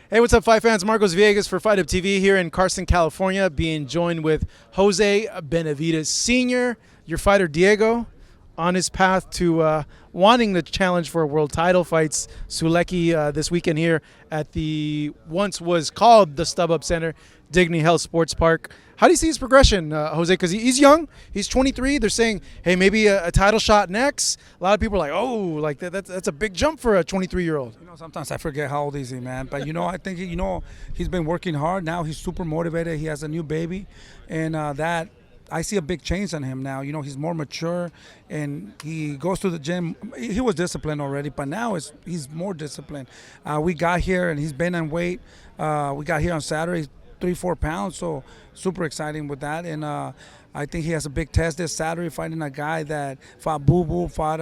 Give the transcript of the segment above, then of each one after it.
Hey, what's up, Fight fans? Marcos Villegas for Fight Up TV here in Carson, California, being joined with Jose Benavidez Sr., your fighter Diego, on his path to wanting the challenge for a world title. Fights Sulecki this weekend here at the once was called the StubHub Center, Dignity Health Sports Park. How do you see his progression, Jose? Because he's young. He's 23. They're saying, hey, maybe a title shot next. A lot of people are like, oh, like that's a big jump for a 23-year-old. Sometimes I forget how old is he, man. But, I think, he's been working hard. Now he's super motivated. He has a new baby. And that I see a big change on him now. He's more mature, and he goes to the gym. He was disciplined already, but now he's more disciplined. We got here, and he's been on weight. We got here on Saturday, 3-4 pounds, so super exciting with that. And I think he has a big test this Saturday, fighting a guy that fought Boo Boo, fought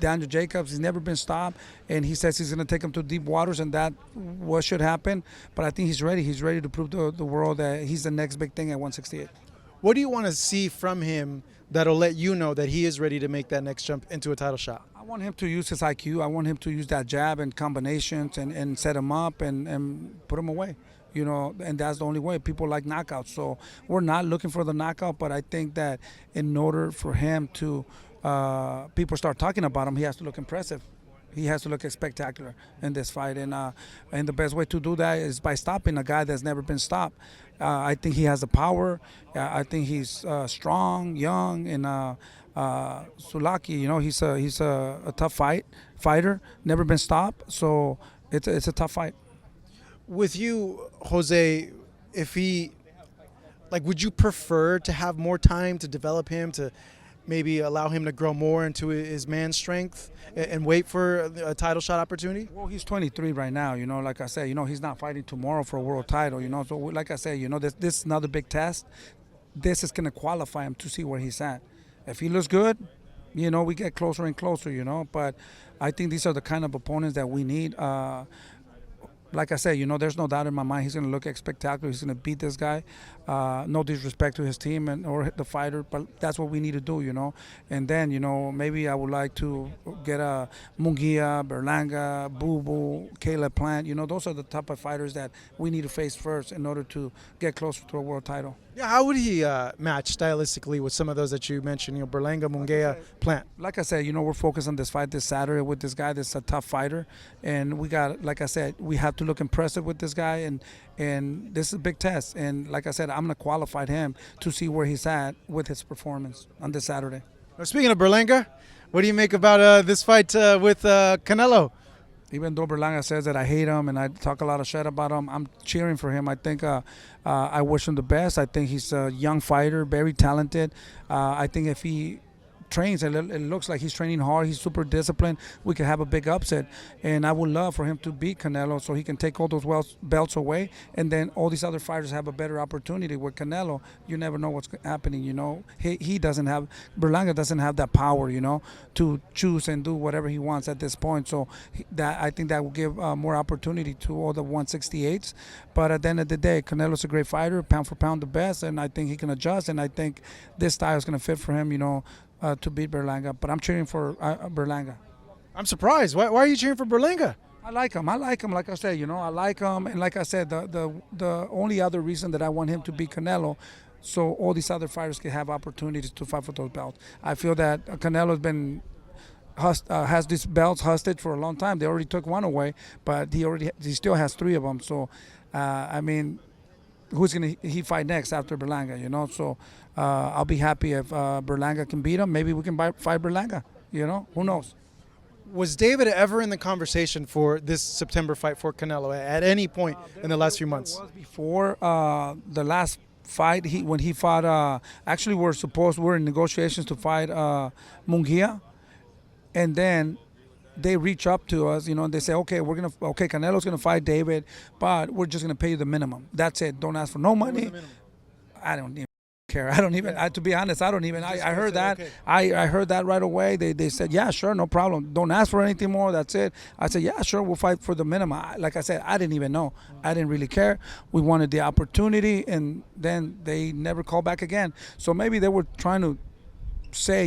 Daniel Jacobs. He's never been stopped, and he says he's going to take him to deep waters, and that what should happen. But I think he's ready. He's ready to prove to the world that he's the next big thing at 168. What do you want to see from him that'll let you know that he is ready to make that next jump into a title shot? I want him to use his IQ. I want him to use that jab and combinations and set him up and put him away. And that's the only way. People like knockouts. So we're not looking for the knockout, but I think that in order for him to, people start talking about him, he has to look impressive. He has to look spectacular in this fight. And the best way to do that is by stopping a guy that's never been stopped. I think he has the power. I think he's strong, young, and Sulaki, he's a tough fighter, never been stopped. So it's a tough fight. With you, Jose, would you prefer to have more time to develop him, to maybe allow him to grow more into his man strength and wait for a title shot opportunity? Well, he's 23 right now, like I said, he's not fighting tomorrow for a world title, so like I said, this is another big test. This is going to qualify him to see where he's at. If he looks good, we get closer and closer, but I think these are the kind of opponents that we need. Like I said, there's no doubt in my mind he's going to look spectacular. He's going to beat this guy. No disrespect to his team or the fighter, but that's what we need to do, And then, maybe I would like to get a Munguia, Berlanga, Boo Boo, Caleb Plant. Those are the type of fighters that we need to face first in order to get closer to a world title. Yeah, how would he match stylistically with some of those that you mentioned, Berlanga, Munguia, Plant? Like I said, we're focused on this fight this Saturday with this guy that's a tough fighter. And we got, like I said, we have to look impressive with this guy. And this is a big test. And like I said, I'm going to qualify him to see where he's at with his performance on this Saturday. Now, speaking of Berlanga, what do you make about this fight with Canelo? Even though Berlanga says that I hate him and I talk a lot of shit about him, I'm cheering for him. I think I wish him the best. I think he's a young fighter, very talented. I think if he trains, it looks like he's training hard, he's super disciplined, we could have a big upset. And I would love for him to beat Canelo so he can take all those belts away, and then all these other fighters have a better opportunity. With Canelo, you never know what's happening, he doesn't have, Berlanga doesn't have that power, to choose and do whatever he wants at this point. So I think that will give more opportunity to all the 168s. But at the end of the day, Canelo's a great fighter, pound for pound the best, and I think he can adjust, and I think this style is going to fit for him, to beat Berlanga. But I'm cheering for Berlanga. I'm surprised. Why are you cheering for Berlanga? I like him. Like I said, I like him. And like I said, the only other reason that I want him to beat Canelo, so all these other fighters can have opportunities to fight for those belts. I feel that Canelo's been has these belts hostage for a long time. They already took one away, but he still has 3 of them. So, who's going to fight next after Berlanga, So I'll be happy if Berlanga can beat him. Maybe we can fight Berlanga, Who knows? Was David ever in the conversation for this September fight for Canelo at any point in the last few months? Was before the last fight, when he fought, actually we're in negotiations to fight Munguia. And then they reach up to us, and they say, okay, Canelo's gonna fight David, but we're just gonna pay you the minimum. That's it. Don't ask for no money. I don't even care. I don't even. To be honest, I don't even. I heard that. Okay. I heard that right away. They said, yeah, sure, no problem. Don't ask for anything more. That's it. I said, yeah, sure, we'll fight for the minimum. Like I said, I didn't even know. I didn't really care. We wanted the opportunity, and then they never called back again. So maybe they were trying to say,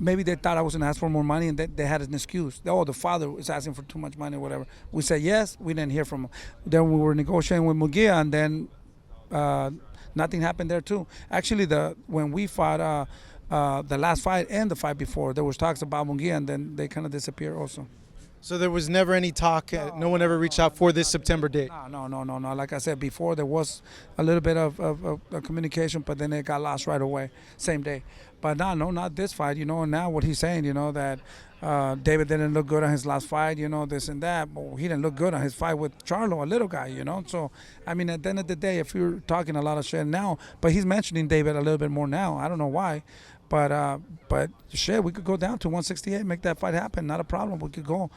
maybe they thought I was going to ask for more money, and they had an excuse. Oh, the father is asking for too much money or whatever. We said yes. We didn't hear from him. Then we were negotiating with Munguia, and then nothing happened there too. Actually, when we fought the last fight and the fight before, there was talks about Munguia, and then they kind of disappeared also. So there was never any talk. No one ever reached out for this September date. No. Like I said before, there was a little bit of communication, but then it got lost right away, same day. But no, not this fight. And now what he's saying, that David didn't look good on his last fight, this and that. Well, he didn't look good on his fight with Charlo, a little guy, So, I mean, at the end of the day, if you're talking a lot of shit now, but he's mentioning David a little bit more now. I don't know why. But shit, we could go down to 168, make that fight happen. Not a problem. We could go.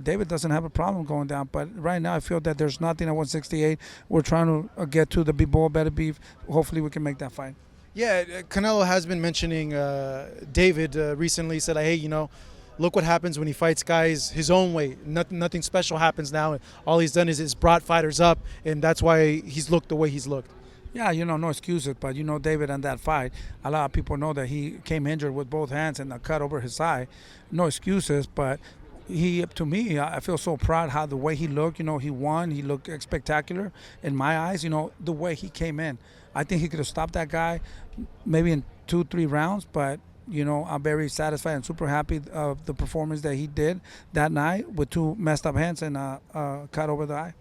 David doesn't have a problem going down. But right now, I feel that there's nothing at 168. We're trying to get to the big ball, better beef. Hopefully, we can make that fight. Yeah, Canelo has been mentioning David recently. Said, hey, look what happens when he fights guys his own way. Nothing special happens now. All he's done is brought fighters up, and that's why he's looked the way he's looked. Yeah, no excuses, but David on that fight, a lot of people know that he came injured with both hands and a cut over his eye. No excuses, but to me, I feel so proud how the way he looked, he won, he looked spectacular in my eyes, the way he came in. I think he could have stopped that guy maybe in 2-3 rounds, but I'm very satisfied and super happy of the performance that he did that night with 2 messed up hands and a cut over the eye.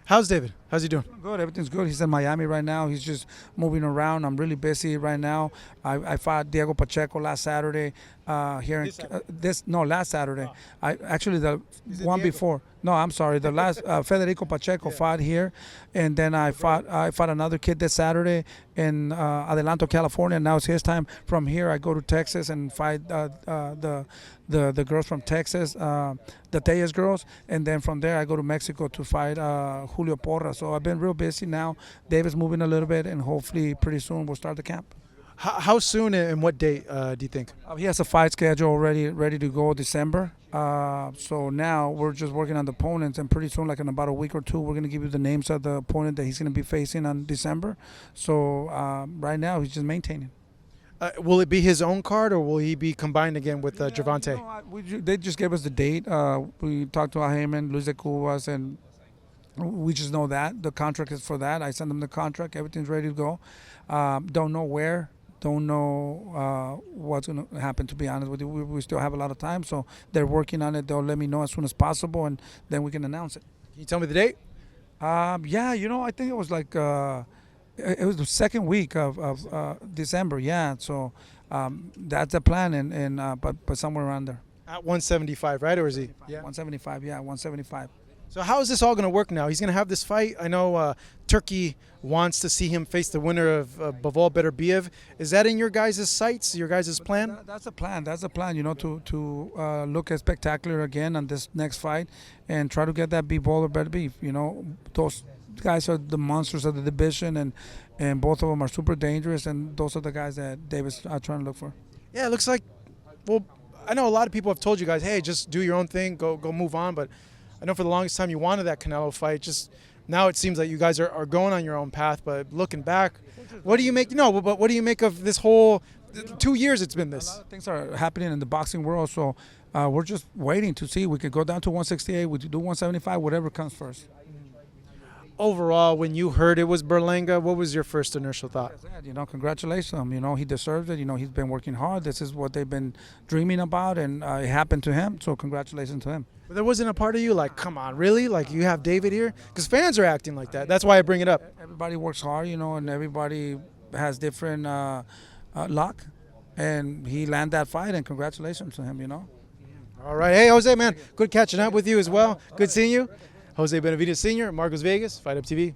How's David? How's he doing? Good. Everything's good. He's in Miami right now. He's just moving around. I'm really busy right now. I fought Diego Pacheco last Saturday. Last Saturday. Actually the one Diego? before. No, I'm sorry. The last Federico Pacheco fought here, and then I fought another kid this Saturday in Adelanto, California. Now it's his time. From here, I go to Texas and fight the girls from Texas, the Tellez girls, and then from there I go to Mexico to fight Julio Porra. So I've been real busy now. David's moving a little bit, and hopefully pretty soon we'll start the camp. How soon and what date do you think? He has a fight schedule already ready to go December. So now we're just working on the opponents, and pretty soon, like in about a week or 2, we're going to give you the names of the opponent that he's going to be facing on December. So right now he's just maintaining. Will it be his own card, or will he be combined again with Gervonta? They just gave us the date. We talked to Al Heyman, Luis de Cubas, and we just know that. The contract is for that. I sent them the contract. Everything's ready to go. Don't know where. Don't know what's going to happen, to be honest with you. We still have a lot of time, so they're working on it. They'll let me know as soon as possible, and then we can announce it. Can you tell me the date? Yeah, I think it was like it was the second week of December. Yeah, so that's the plan, but somewhere around there. At 175, right? Or is he? Yeah, 175. Yeah, 175. So how is this all going to work now? He's going to have this fight. I know Turkey wants to see him face the winner of Bivol Beterbiev. Is that in your guys' sights, your guys' plan? That's a plan. That's a plan, to look at spectacular again on this next fight and try to get that Bivol or Beterbiev. Those guys are the monsters of the division, and both of them are super dangerous, and those are the guys that David's trying to look for. Yeah, it looks like, well, I know a lot of people have told you guys, hey, just do your own thing, go move on, but I know for the longest time you wanted that Canelo fight. Just now it seems like you guys are going on your own path. But looking back, what do you make? But what do you make of this whole 2 years it's been this? A lot of things are happening in the boxing world, so we're just waiting to see. We could go down to 168. We could do 175. Whatever comes first. Overall, when you heard it was Berlanga, what was your first initial thought? Congratulations him. He deserves it. He's been working hard. This is what they've been dreaming about, and it happened to him. So congratulations to him. But there wasn't a part of you like, come on, really? Like, you have David here? Because fans are acting like that. That's why I bring it up. Everybody works hard, and everybody has different luck. And he landed that fight, and congratulations to him, All right. Hey, Jose, man, good catching up with you as well. Good seeing you. Jose Benavidez Sr., Marcos Vegas, Fight Up TV.